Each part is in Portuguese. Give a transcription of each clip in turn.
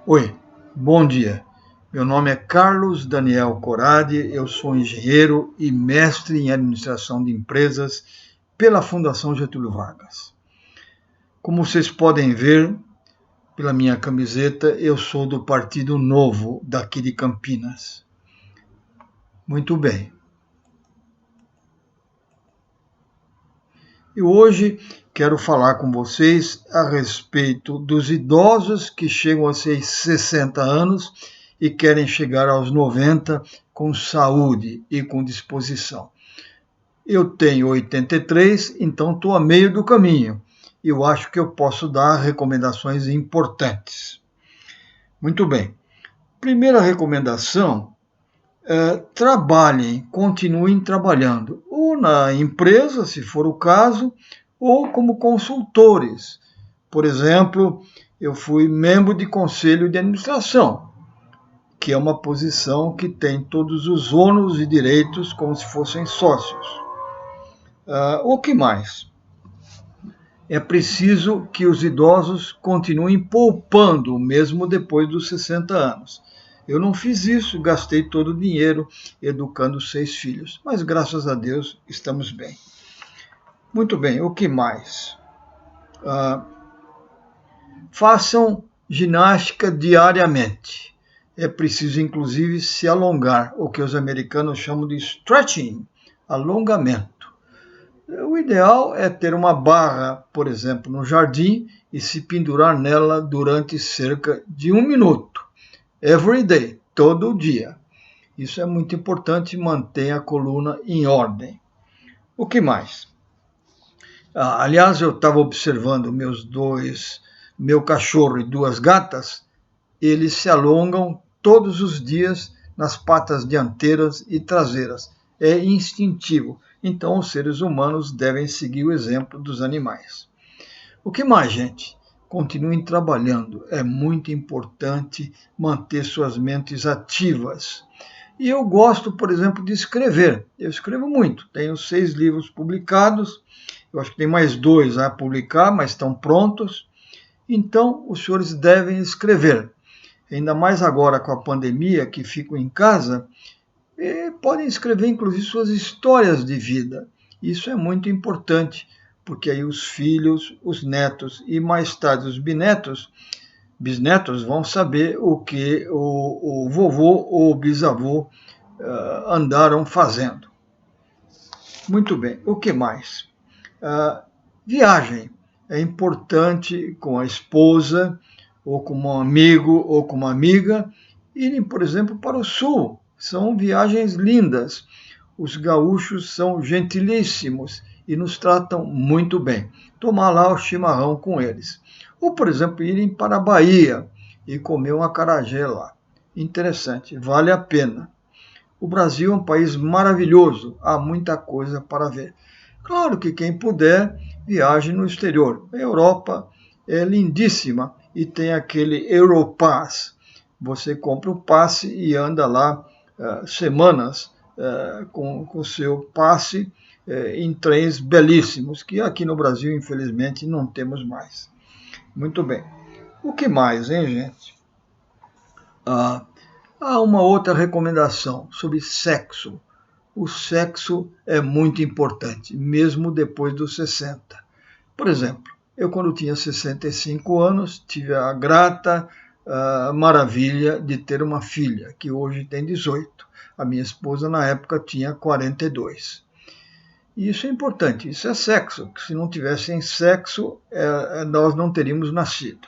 Oi, bom dia. Meu nome é Carlos Daniel Coradi, eu sou engenheiro e mestre em administração de empresas pela Fundação Getúlio Vargas. Como vocês podem ver pela minha camiseta, eu sou do Partido Novo daqui de Campinas. Muito bem. E hoje quero falar com vocês a respeito dos idosos que chegam a 60 anos e querem chegar aos 90 com saúde e com disposição. Eu tenho 83, então estou a meio do caminho. Eu acho que eu posso dar recomendações importantes. Muito bem. Primeira recomendação: trabalhem, continuem trabalhando, ou na empresa, se for o caso, ou como consultores. Por exemplo, eu fui membro de conselho de administração, que é uma posição que tem todos os ônus e direitos como se fossem sócios. O que mais? É preciso que os idosos continuem poupando, mesmo depois dos 60 anos. Eu não fiz isso, gastei todo o dinheiro educando 6 filhos, mas graças a Deus estamos bem. Muito bem, o que mais? Façam ginástica diariamente. É preciso, inclusive, se alongar, o que os americanos chamam de stretching, alongamento. O ideal é ter uma barra, por exemplo, no jardim e se pendurar nela durante cerca de 1 minuto. Every day, todo dia. Isso é muito importante, mantém a coluna em ordem. O que mais? Aliás, eu estava observando meu cachorro e 2 gatas, eles se alongam todos os dias nas patas dianteiras e traseiras. É instintivo. Então, os seres humanos devem seguir o exemplo dos animais. O que mais, gente? Continuem trabalhando. É muito importante manter suas mentes ativas. E eu gosto, por exemplo, de escrever. Eu escrevo muito. Tenho 6 livros publicados. Eu acho que tem mais 2 a publicar, mas estão prontos. Então, os senhores devem escrever. Ainda mais agora com a pandemia, que ficam em casa, podem escrever, inclusive, suas histórias de vida. Isso é muito importante, porque aí os filhos, os netos e mais tarde os bisnetos vão saber o que o vovô ou o bisavô andaram fazendo. Muito bem, o que mais? Viagem. É importante com a esposa, ou com um amigo, ou com uma amiga, irem, por exemplo, para o sul. São viagens lindas. Os gaúchos são gentilíssimos e nos tratam muito bem. Tomar lá o chimarrão com eles. Ou, por exemplo, irem para a Bahia e comer um acarajé lá. Interessante, vale a pena. O Brasil é um país maravilhoso, há muita coisa para ver. Claro que quem puder, viaje no exterior. A Europa é lindíssima e tem aquele Europass. Você compra o passe e anda lá semanas com o seu passe em trens belíssimos, que aqui no Brasil, infelizmente, não temos mais. Muito bem. O que mais, hein, gente? Há uma outra recomendação sobre sexo. O sexo é muito importante, mesmo depois dos 60. Por exemplo, eu quando tinha 65 anos, tive a grata maravilha de ter uma filha, que hoje tem 18. A minha esposa, na época, tinha 42. E isso é importante, isso é sexo. Se não tivessem sexo, nós não teríamos nascido.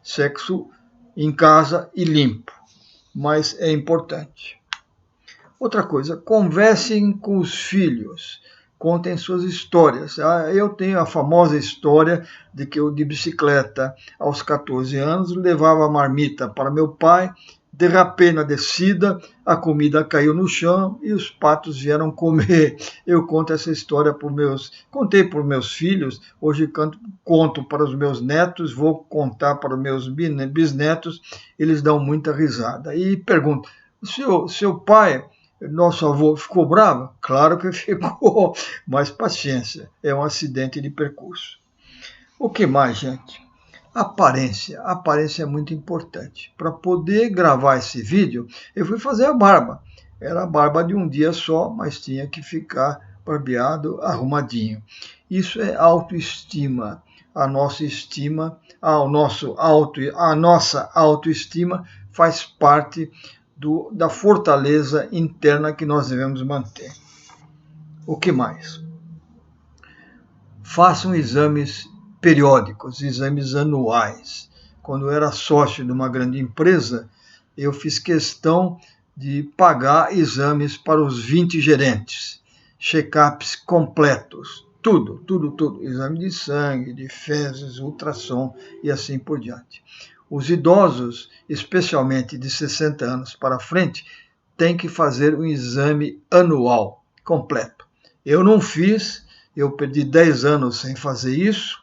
Sexo em casa e limpo, mas é importante. Outra coisa, conversem com os filhos, contem suas histórias. Eu tenho a famosa história de que eu, de bicicleta, aos 14 anos, levava a marmita para meu pai, derrapei na descida, a comida caiu no chão e os patos vieram comer. Eu conto essa história contei para os meus filhos, hoje conto para os meus netos, vou contar para os meus bisnetos, eles dão muita risada. E pergunto, seu pai, nosso avô, ficou bravo? Claro que ficou, mas paciência, é um acidente de percurso. O que mais, gente? Aparência. A aparência é muito importante. Para poder gravar esse vídeo, eu fui fazer a barba. Era a barba de um dia só, mas tinha que ficar barbeado, arrumadinho. Isso é autoestima. A nossa estima, a nossa autoestima faz parte da fortaleza interna que nós devemos manter. O que mais? Façam exames periódicos, exames anuais. Quando eu era sócio de uma grande empresa, eu fiz questão de pagar exames para os 20 gerentes, check-ups completos, tudo. Exame de sangue, de fezes, ultrassom e assim por diante. Os idosos, especialmente de 60 anos para frente, têm que fazer um exame anual completo. Eu não fiz, eu perdi 10 anos sem fazer isso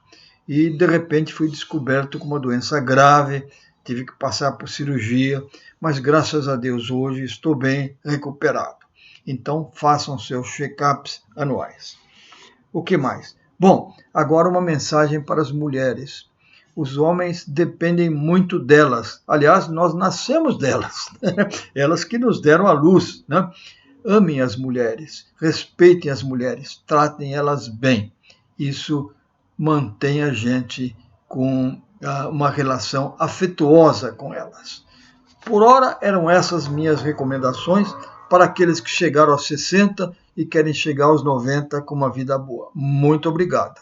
e de repente fui descoberto com uma doença grave, tive que passar por cirurgia, mas graças a Deus hoje estou bem recuperado. Então façam seus check-ups anuais. O que mais? Bom, agora uma mensagem para as mulheres. Os homens dependem muito delas. Aliás, nós nascemos delas. Elas que nos deram a luz, né? Amem as mulheres, respeitem as mulheres, tratem elas bem. Isso mantém a gente com uma relação afetuosa com elas. Por ora, eram essas minhas recomendações para aqueles que chegaram aos 60 e querem chegar aos 90 com uma vida boa. Muito obrigado.